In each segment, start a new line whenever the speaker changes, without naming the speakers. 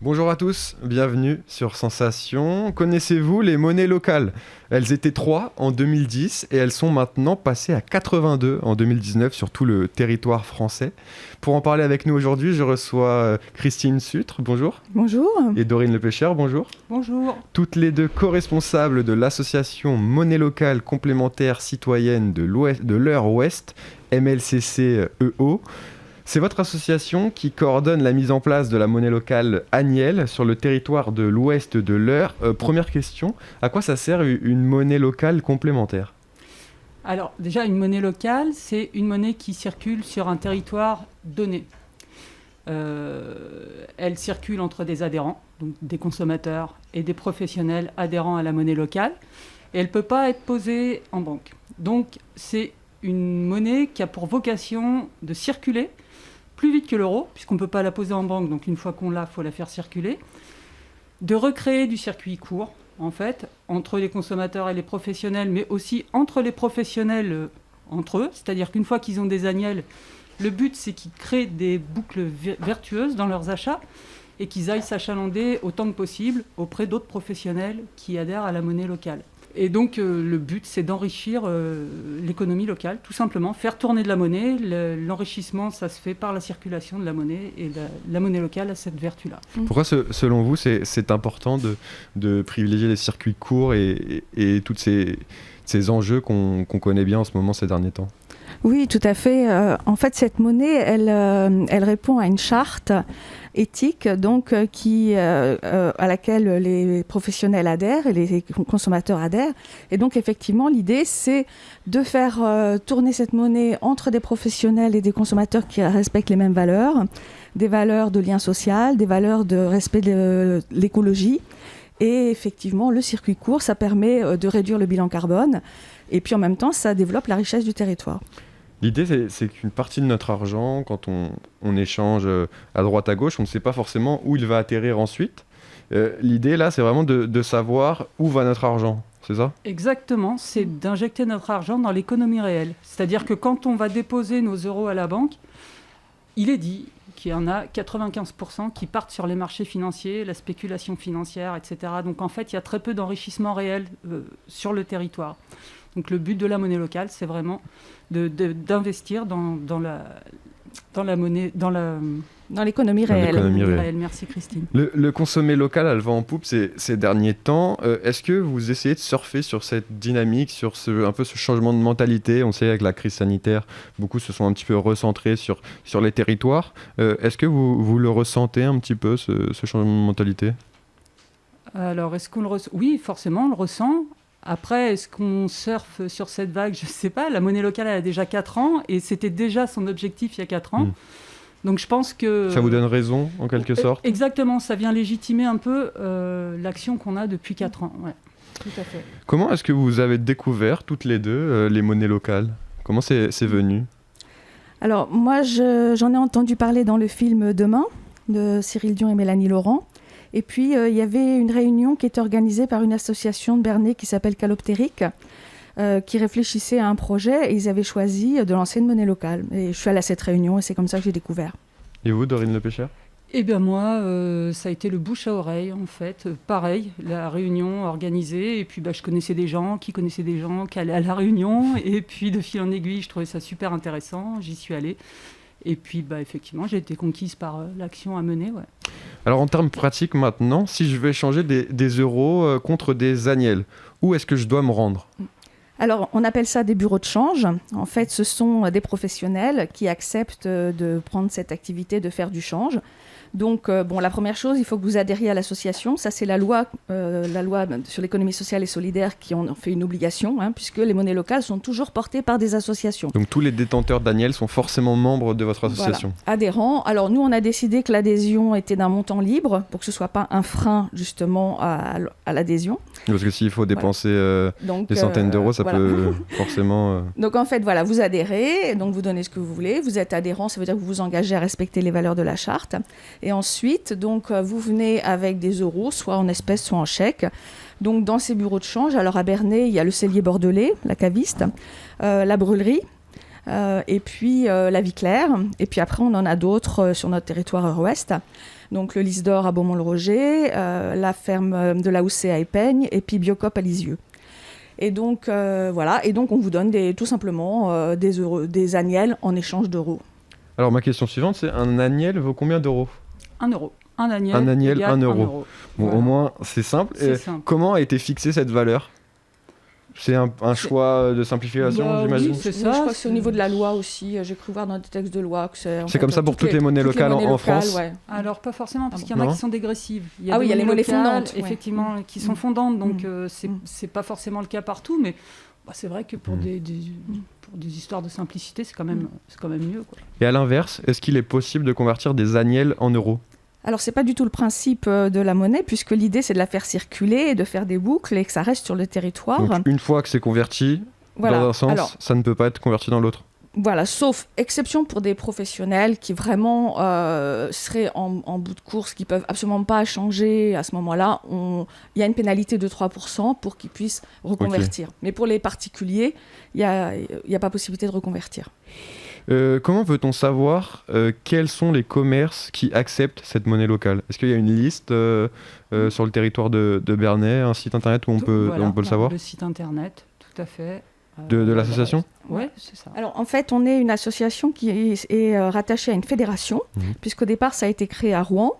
Bonjour à tous, bienvenue sur Sensation. Connaissez-vous les monnaies locales ? Elles étaient 3 en 2010 et elles sont maintenant passées à 82 en 2019 sur tout le territoire français. Pour en parler avec nous aujourd'hui, je reçois Christine Sutre, bonjour.
Bonjour.
Et Dorine Lepêcheur, bonjour.
Bonjour.
Toutes les deux co-responsables de l'association Monnaie locale complémentaire citoyenne de l'Eure Ouest, MLCC-EO. C'est votre association qui coordonne la mise en place de la monnaie locale annuelle sur le territoire de l'ouest de l'Eure. Première question, à quoi ça sert une monnaie locale complémentaire ?
Alors déjà, une monnaie locale, c'est une monnaie qui circule sur un territoire donné. Elle circule entre des adhérents, donc des consommateurs et des professionnels adhérents à la monnaie locale, et elle ne peut pas être posée en banque. Donc c'est une monnaie qui a pour vocation de circuler plus vite que l'euro, puisqu'on ne peut pas la poser en banque, donc une fois qu'on l'a, il faut la faire circuler, de recréer du circuit court, en fait, entre les consommateurs et les professionnels, mais aussi entre les professionnels entre eux, c'est-à-dire qu'une fois qu'ils ont des annuels, le but c'est qu'ils créent des boucles vertueuses dans leurs achats et qu'ils aillent s'achalander autant que possible auprès d'autres professionnels qui adhèrent à la monnaie locale. Et donc le but c'est d'enrichir l'économie locale, tout simplement, faire tourner de la monnaie. L'enrichissement ça se fait par la circulation de la monnaie et la monnaie locale a cette vertu-là.
Pourquoi selon vous c'est important de privilégier les circuits courts et tous ces enjeux qu'on connaît bien en ce moment ces derniers temps ?
Oui, tout à fait. En fait, cette monnaie, elle répond à une charte éthique donc, à laquelle les professionnels adhèrent et les consommateurs adhèrent. Et donc, effectivement, l'idée, c'est de faire tourner cette monnaie entre des professionnels et des consommateurs qui respectent les mêmes valeurs, des valeurs de lien social, des valeurs de respect de l'écologie. Et effectivement, le circuit court, ça permet de réduire le bilan carbone. Et puis, en même temps, ça développe la richesse du territoire.
L'idée, c'est qu'une partie de notre argent, quand on échange à droite à gauche, on ne sait pas forcément où il va atterrir ensuite. L'idée, là, c'est vraiment de savoir où va notre argent, c'est ça ? Exactement,
c'est d'injecter notre argent dans l'économie réelle. C'est-à-dire que quand on va déposer nos euros à la banque, il est dit qu'il y en a 95% qui partent sur les marchés financiers, la spéculation financière, etc. Donc en fait, il y a très peu d'enrichissement réel sur le territoire. Donc le but de la monnaie locale, c'est vraiment d'investir dans la monnaie,
dans l'économie réelle.
Merci Christine.
Le consommer local a le vent en poupe ces derniers temps. Est-ce que vous essayez de surfer sur cette dynamique, sur un peu ce changement de mentalité ? On sait avec la crise sanitaire, beaucoup se sont un petit peu recentrés sur les territoires. Est-ce que vous le ressentez un petit peu, ce changement de mentalité ?
Alors, est-ce qu'on le ressent ? Oui, forcément, on le ressent. Après, est-ce qu'on surfe sur cette vague ? Je ne sais pas. La monnaie locale, elle a déjà 4 ans et c'était déjà son objectif il y a 4 ans. Donc je pense que...
Ça vous donne raison, en quelque sorte ?
Exactement, ça vient légitimer un peu l'action qu'on a depuis 4 ans. Ouais, tout à fait.
Comment est-ce que vous avez découvert, toutes les deux, les monnaies locales ? Comment c'est venu ?
Alors, moi, j'en ai entendu parler dans le film Demain, de Cyril Dion et Mélanie Laurent. Et puis, il y avait une réunion qui était organisée par une association de Bernay qui s'appelle Caloptérique, qui réfléchissait à un projet et ils avaient choisi de lancer une monnaie locale. Et je suis allée à cette réunion et c'est comme ça que j'ai découvert.
Et vous, Dorine Lepêcheur ?
Eh bien moi, ça a été le bouche à oreille en fait. Pareil, la réunion organisée et puis je connaissais des gens qui connaissaient des gens qui allaient à la réunion et puis de fil en aiguille, je trouvais ça super intéressant, j'y suis allée. Et puis, effectivement, j'ai été conquise par l'action à mener. Ouais.
Alors, en termes pratiques, maintenant, si je veux échanger des euros contre des annuels, où est-ce que je dois me rendre ?
Alors, on appelle ça des bureaux de change. En fait, ce sont des professionnels qui acceptent de prendre cette activité, de faire du change. Donc, la première chose, il faut que vous adhériez à l'association. Ça, c'est la loi sur l'économie sociale et solidaire qui en fait une obligation, puisque les monnaies locales sont toujours portées par des associations.
Donc, tous les détenteurs d'annuels sont forcément membres de votre association.
Voilà, adhérents. Alors, nous, on a décidé que l'adhésion était d'un montant libre pour que ce ne soit pas un frein, justement, à l'adhésion.
Parce que s'il faut dépenser des centaines d'euros, ça peut forcément...
Donc, en fait, vous adhérez, donc vous donnez ce que vous voulez. Vous êtes adhérent, ça veut dire que vous vous engagez à respecter les valeurs de la charte. Et ensuite, donc, vous venez avec des euros, soit en espèces, soit en chèques. Donc, dans ces bureaux de change, alors à Bernay, il y a le cellier bordelais, la caviste, la brûlerie, et puis la vie claire. Et puis après, on en a d'autres sur notre territoire Eure Ouest. Donc le Lys d'Or à Beaumont-le-Roger, la ferme de la Houssée à Épeigne et puis Biocop à Lisieux. Et donc voilà, et donc on vous donne tout simplement des agnelles en échange d'euros.
Alors ma question suivante, c'est un agnelle vaut combien d'euros ?
1 euro. Un agnelle,
Un agnelle,
égale
1 euro.
1 euro.
Bon,
Voilà.
au moins, c'est simple.
C'est simple.
Comment a été fixée cette valeur ? C'est un choix de simplification,
Bah,
j'imagine.
oui, c'est
Oui,
ça.
je crois que c'est au niveau de la loi aussi. J'ai cru voir dans des textes de loi que c'est.
C'est comme ça pour toutes les monnaies locales en France.
Ouais.
Alors pas forcément, parce
Ah
qu'il y en a
bon
qui sont dégressives. Il
Ah oui, il y a les monnaies
locales,
fondantes, ouais.
effectivement, qui sont fondantes, donc
Mm.
c'est pas forcément le cas partout, mais c'est vrai que pour des histoires de simplicité, c'est quand même mieux, quoi.
Et à l'inverse, est-ce qu'il est possible de convertir des agnelles en euros ?
Alors, c'est pas du tout le principe de la monnaie, puisque l'idée, c'est de la faire circuler et de faire des boucles et que ça reste sur le territoire.
Donc une fois que c'est converti
Voilà.
dans un sens,
Alors,
ça ne peut pas être converti dans l'autre.
voilà, sauf exception pour des professionnels qui vraiment seraient en bout de course, qui peuvent absolument pas changer à ce moment-là. Il y a une pénalité de 3% pour qu'ils puissent reconvertir. Mais pour les particuliers, il n'y a pas possibilité de reconvertir.
Comment peut-on savoir quels sont les commerces qui acceptent cette monnaie locale ? Est-ce qu'il y a une liste sur le territoire de Bernay, un site internet où on peut le savoir ?
Le site internet, tout à fait.
De l'association ?
Oui, c'est ça.
Alors en fait, on est une association qui est rattachée à une fédération, puisqu'au départ, ça a été créé à Rouen.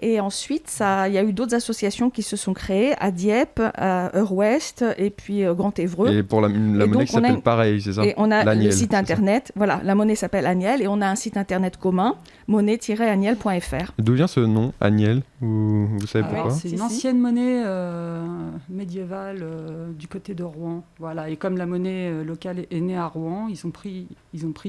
Et ensuite, il y a eu d'autres associations qui se sont créées à Dieppe, à Eurwest et puis Grand Évreux.
Et pour la monnaie qui s'appelle pareil, c'est ça ?
Et on a
L'Agnelle,
le site internet, voilà, la monnaie s'appelle Agnelle et on a un site internet commun, monnaie-agnelle.fr.
D'où vient ce nom, Agnelle ? Vous savez pourquoi ?
C'est une ancienne monnaie médiévale du côté de Rouen. Voilà. Et comme la monnaie locale est née à Rouen, ils ont pris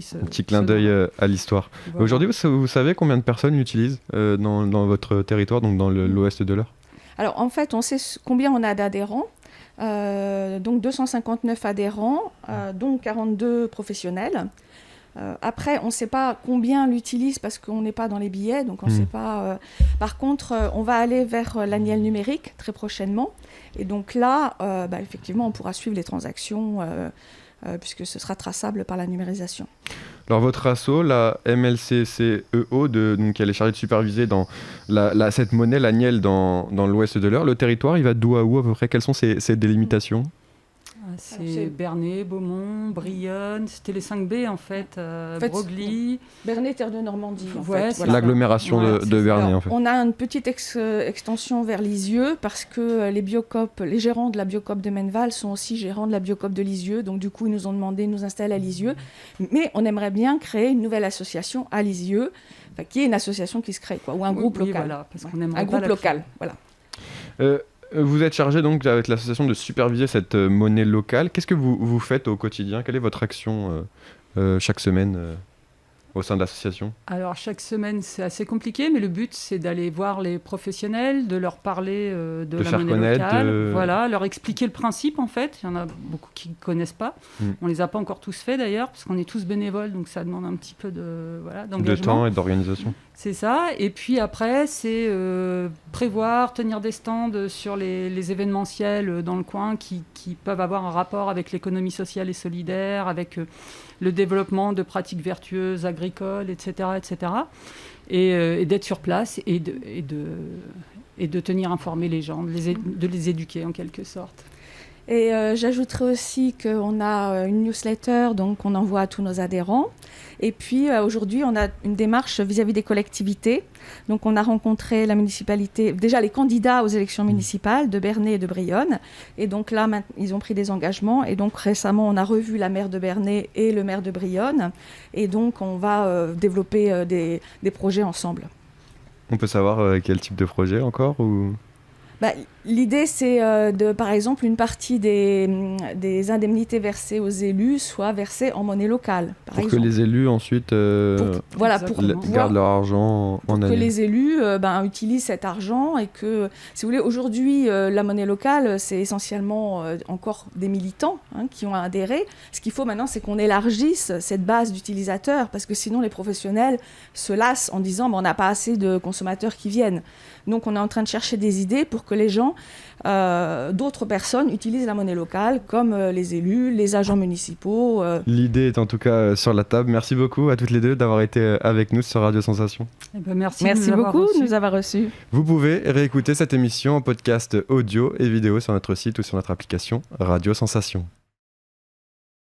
ce...
Un petit clin d'œil à l'histoire.
Voilà.
Aujourd'hui, vous savez combien de personnes l'utilisent dans votre territoire, donc dans l'ouest de l'Eure ?
Alors en fait, on sait combien on a d'adhérents. Donc 259 adhérents, dont 42 professionnels. Après, on ne sait pas combien l'utilisent parce qu'on n'est pas dans les billets, donc on ne sait pas. Par contre, on va aller vers l'Agnelle numérique très prochainement. Et donc là, effectivement, on pourra suivre les transactions puisque ce sera traçable par la numérisation.
Alors votre asso, la MLCCEO, donc elle est chargée de superviser dans cette monnaie, l'Agnelle, dans l'ouest de l'Eure. Le territoire, il va d'où à où à peu près ? Quelles sont ses délimitations ?
C'est Bernay, Beaumont, Brionne, c'était les 5B en fait, Broglie.
Bernay, terre de Normandie.
L'agglomération de Bernay.
Alors,
en fait.
On a une petite extension vers Lisieux parce que les gérants de la Biocop de Menneval sont aussi gérants de la Biocop de Lisieux. Donc du coup, ils nous ont demandé de nous installer à Lisieux. Mais on aimerait bien créer une nouvelle association à Lisieux, qui est une association qui se crée, ou un groupe local.
Voilà, parce qu'on aimerait
un groupe local, voilà.
Vous êtes chargé donc avec l'association de superviser cette monnaie locale. Qu'est-ce que vous faites au quotidien ? Quelle est votre action chaque semaine au sein de l'association ?
Alors chaque semaine c'est assez compliqué, mais le but c'est d'aller voir les professionnels, de leur parler de la monnaie locale, voilà, leur expliquer le principe en fait. Il y en a beaucoup qui ne connaissent pas. On les a pas encore tous fait d'ailleurs, parce qu'on est tous bénévoles, donc ça demande un petit peu d'engagement.
De temps et d'organisation.
C'est ça, et puis après c'est prévoir, tenir des stands sur les événementiels dans le coin qui peuvent avoir un rapport avec l'économie sociale et solidaire, avec le développement de pratiques vertueuses agricoles, etc. Et d'être sur place et de tenir informés les gens, de les éduquer en quelque sorte.
Et j'ajouterais aussi qu'on a une newsletter donc on envoie à tous nos adhérents. Et puis aujourd'hui, on a une démarche vis-à-vis des collectivités. Donc on a rencontré la municipalité, déjà les candidats aux élections municipales de Bernay et de Brionne. Et donc là, ils ont pris des engagements. Et donc récemment, on a revu la maire de Bernay et le maire de Brionne. Et donc on va développer des projets ensemble.
On peut savoir quel type de projet encore ou...
L'idée, c'est par exemple, une partie des indemnités versées aux élus soit versée en monnaie locale.
Pour que les élus ensuite gardent leur argent en année.
Pour que les élus utilisent cet argent et que, si vous voulez, aujourd'hui, la monnaie locale, c'est essentiellement encore des militants qui ont adhéré. Ce qu'il faut maintenant, c'est qu'on élargisse cette base d'utilisateurs parce que sinon, les professionnels se lassent en disant on n'a pas assez de consommateurs qui viennent. Donc, on est en train de chercher des idées pour que les gens, d'autres personnes utilisent la monnaie locale, comme les élus, les agents municipaux.
L'idée est en tout cas sur la table. Merci beaucoup à toutes les deux d'avoir été avec nous sur Radio Sensation.
Merci
beaucoup de nous avoir reçus.
Vous pouvez réécouter cette émission en podcast audio et vidéo sur notre site ou sur notre application Radio Sensation.